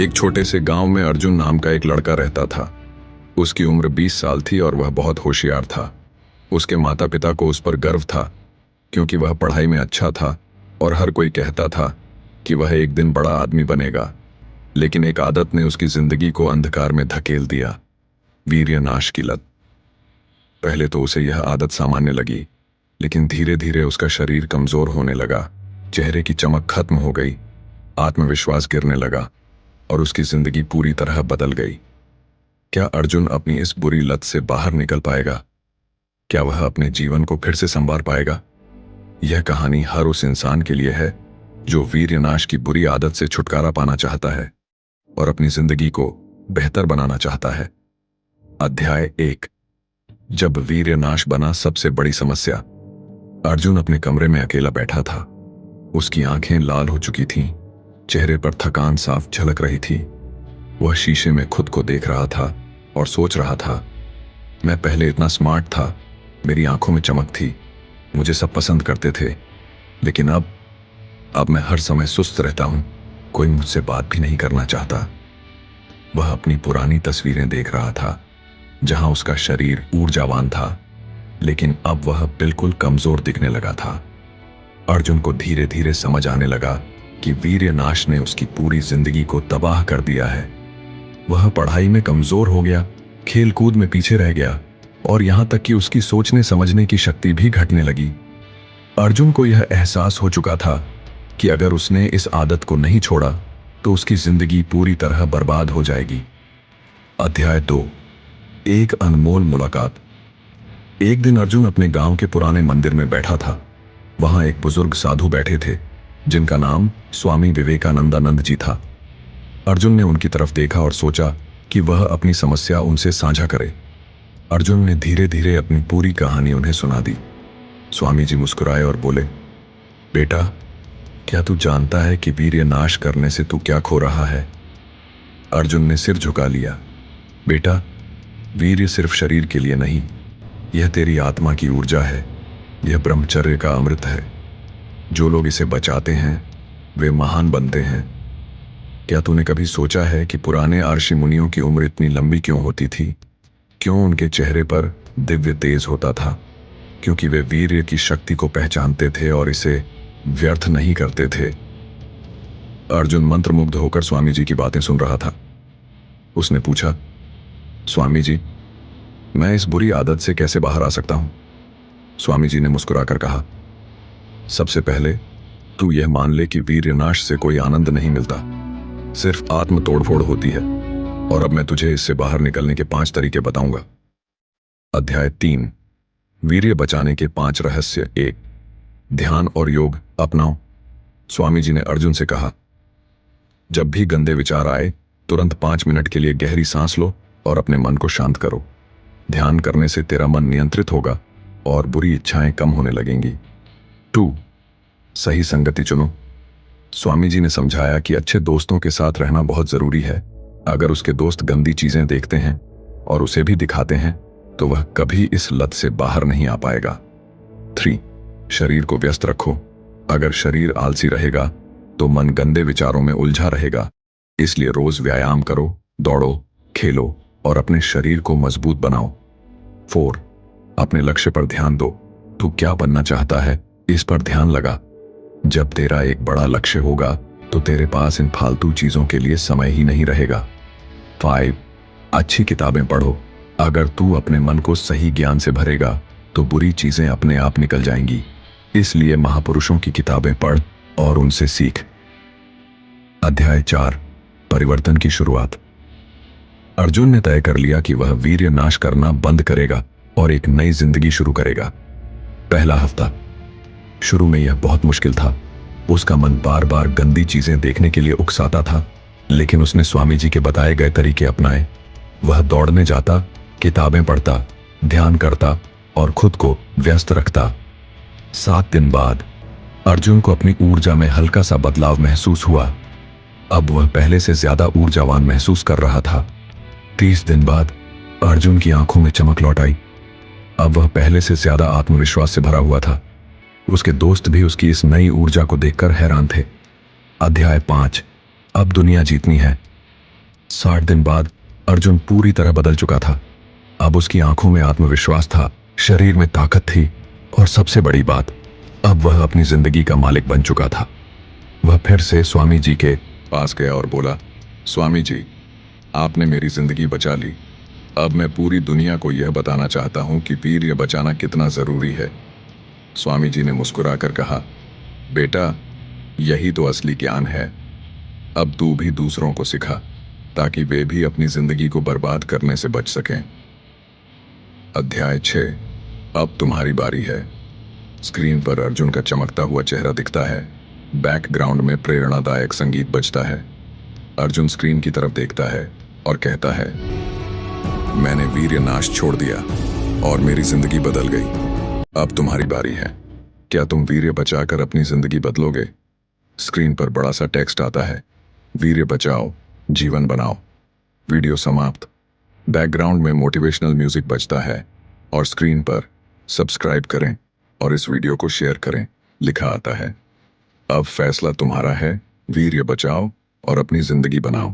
एक छोटे से गांव में अर्जुन नाम का एक लड़का रहता था। उसकी उम्र 20 साल थी और वह बहुत होशियार था। उसके माता पिता को उस पर गर्व था, क्योंकि वह पढ़ाई में अच्छा था और हर कोई कहता था कि वह एक दिन बड़ा आदमी बनेगा। लेकिन एक आदत ने उसकी जिंदगी को अंधकार में धकेल दिया, वीर्यनाश की लत। पहले तो उसे यह आदत सामान्य लगी, लेकिन धीरे धीरे उसका शरीर कमजोर होने लगा, चेहरे की चमक खत्म हो गई, आत्मविश्वास गिरने लगा और उसकी जिंदगी पूरी तरह बदल गई। क्या अर्जुन अपनी इस बुरी लत से बाहर निकल पाएगा? क्या वह अपने जीवन को फिर से संवार पाएगा? यह कहानी हर उस इंसान के लिए है जो वीर्यनाश की बुरी आदत से छुटकारा पाना चाहता है और अपनी जिंदगी को बेहतर बनाना चाहता है। अध्याय 1। जब वीर्यनाश बना सबसे बड़ी समस्या। अर्जुन अपने कमरे में अकेला बैठा था। उसकी आंखें लाल हो चुकी थीं, चेहरे पर थकान साफ झलक रही थी। वह शीशे में खुद को देख रहा था और सोच रहा था, मैं पहले इतना स्मार्ट था, मेरी आंखों में चमक थी, मुझे सब पसंद करते थे, लेकिन अब मैं हर समय सुस्त रहता हूं, कोई मुझसे बात भी नहीं करना चाहता। वह अपनी पुरानी तस्वीरें देख रहा था, जहां उसका शरीर ऊर्जावान था, लेकिन अब वह बिल्कुल कमजोर दिखने लगा था। अर्जुन को धीरे धीरे समझ आने लगा कि वीर्यनाश ने उसकी पूरी जिंदगी को तबाह कर दिया है। वह पढ़ाई में कमजोर हो गया, खेल कूद में पीछे रह गया और यहां तक कि उसकी सोचने समझने की शक्ति भी घटने लगी। अर्जुन को यह एहसास हो चुका था कि अगर उसने इस आदत को नहीं छोड़ा तो उसकी जिंदगी पूरी तरह बर्बाद हो जाएगी। अध्याय 2। एक अनमोल मुलाकात। एक दिन अर्जुन अपने गांव के पुराने मंदिर में बैठा था। वहां एक बुजुर्ग साधु बैठे थे, जिनका नाम स्वामी विवेकानंदानंद जी था। अर्जुन ने उनकी तरफ देखा और सोचा कि वह अपनी समस्या उनसे साझा करे। अर्जुन ने धीरे धीरे अपनी पूरी कहानी उन्हें सुना दी। स्वामी जी मुस्कुराए और बोले, बेटा, क्या तू जानता है कि वीर्यनाश करने से तू क्या खो रहा है? अर्जुन ने सिर झुका लिया। बेटा, वीर्य सिर्फ शरीर के लिए नहीं, यह तेरी आत्मा की ऊर्जा है, यह ब्रह्मचर्य का अमृत है। जो लोग इसे बचाते हैं वे महान बनते हैं। क्या तूने कभी सोचा है कि पुराने ऋषि मुनियों की उम्र इतनी लंबी क्यों होती थी? क्यों उनके चेहरे पर दिव्य तेज होता था? क्योंकि वे वीर्य की शक्ति को पहचानते थे और इसे व्यर्थ नहीं करते थे। अर्जुन मंत्रमुग्ध होकर स्वामी जी की बातें सुन रहा था। उसने पूछा, स्वामी जी, मैं इस बुरी आदत से कैसे बाहर आ सकता हूं? स्वामी जी ने मुस्कुराकर कहा, सबसे पहले तू यह मान ले कि वीर्यनाश से कोई आनंद नहीं मिलता, सिर्फ आत्म तोड़फोड़ होती है। और अब मैं तुझे इससे बाहर निकलने के 5 तरीके बताऊंगा। अध्याय 3। वीर्य बचाने के 5 रहस्य। 1। ध्यान और योग अपनाओ। स्वामी जी ने अर्जुन से कहा, जब भी गंदे विचार आए तुरंत 5 मिनट के लिए गहरी सांस लो और अपने मन को शांत करो। ध्यान करने से तेरा मन नियंत्रित होगा और बुरी इच्छाएं कम होने लगेंगी। 2। सही संगति चुनो। स्वामी जी ने समझाया कि अच्छे दोस्तों के साथ रहना बहुत जरूरी है। अगर उसके दोस्त गंदी चीजें देखते हैं और उसे भी दिखाते हैं तो वह कभी इस लत से बाहर नहीं आ पाएगा। 3। शरीर को व्यस्त रखो। अगर शरीर आलसी रहेगा तो मन गंदे विचारों में उलझा रहेगा। इसलिए रोज व्यायाम करो, दौड़ो, खेलो और अपने शरीर को मजबूत बनाओ। 4। अपने लक्ष्य पर ध्यान दो। तू क्या बनना चाहता है, इस पर ध्यान लगा। जब तेरा एक बड़ा लक्ष्य होगा तो तेरे पास इन फालतू चीजों के लिए समय ही नहीं रहेगा। 5। अच्छी किताबें पढ़ो। अगर तू अपने मन को सही ज्ञान से भरेगा तो बुरी चीजें अपने आप निकल जाएंगी। इसलिए महापुरुषों की किताबें पढ़ और उनसे सीख। अध्याय 4। परिवर्तन की शुरुआत। अर्जुन ने तय कर लिया कि वह वीर्य नाश करना बंद करेगा और एक नई जिंदगी शुरू करेगा। पहला हफ्ता। शुरू में यह बहुत मुश्किल था। उसका मन बार बार गंदी चीजें देखने के लिए उकसाता था, लेकिन उसने स्वामी जी के बताए गए तरीके अपनाए। वह दौड़ने जाता, किताबें पढ़ता, ध्यान करता और खुद को व्यस्त रखता। 7 दिन बाद अर्जुन को अपनी ऊर्जा में हल्का सा बदलाव महसूस हुआ। अब वह पहले से ज्यादा ऊर्जावान महसूस कर रहा था। 30 दिन बाद अर्जुन की आंखों में चमक लौट आई। अब वह पहले से ज्यादा आत्मविश्वास से भरा हुआ था। उसके दोस्त भी उसकी इस नई ऊर्जा को देखकर हैरान थे। अध्याय 5। अब दुनिया जीतनी है। 60 दिन बाद अर्जुन पूरी तरह बदल चुका था। अब उसकी आंखों में आत्मविश्वास था, शरीर में ताकत थी और सबसे बड़ी बात, अब वह अपनी जिंदगी का मालिक बन चुका था। वह फिर से स्वामी जी के पास गया और बोला, स्वामी जी, आपने मेरी जिंदगी बचा ली। अब मैं पूरी दुनिया को यह बताना चाहता हूं कि वीर्य बचाना कितना जरूरी है। स्वामी जी ने मुस्कुराकर कहा, बेटा, यही तो असली ज्ञान है। अब तू भी दूसरों को सिखा ताकि वे भी अपनी जिंदगी को बर्बाद करने से बच सकें। अध्याय 6। अब तुम्हारी बारी है। स्क्रीन पर अर्जुन का चमकता हुआ चेहरा दिखता है। बैकग्राउंड में प्रेरणादायक संगीत बजता है। अर्जुन स्क्रीन की तरफ देखता है और कहता है, मैंने वीर्य नाश छोड़ दिया और मेरी जिंदगी बदल गई। अब तुम्हारी बारी है। क्या तुम वीर्य बचाकर अपनी जिंदगी बदलोगे? स्क्रीन पर बड़ा सा टेक्स्ट आता है, वीर्य बचाओ, जीवन बनाओ। वीडियो समाप्त। बैकग्राउंड में मोटिवेशनल म्यूजिक बजता है और स्क्रीन पर सब्सक्राइब करें और इस वीडियो को शेयर करें लिखा आता है। अब फैसला तुम्हारा है, वीर्य बचाओ और अपनी जिंदगी बनाओ।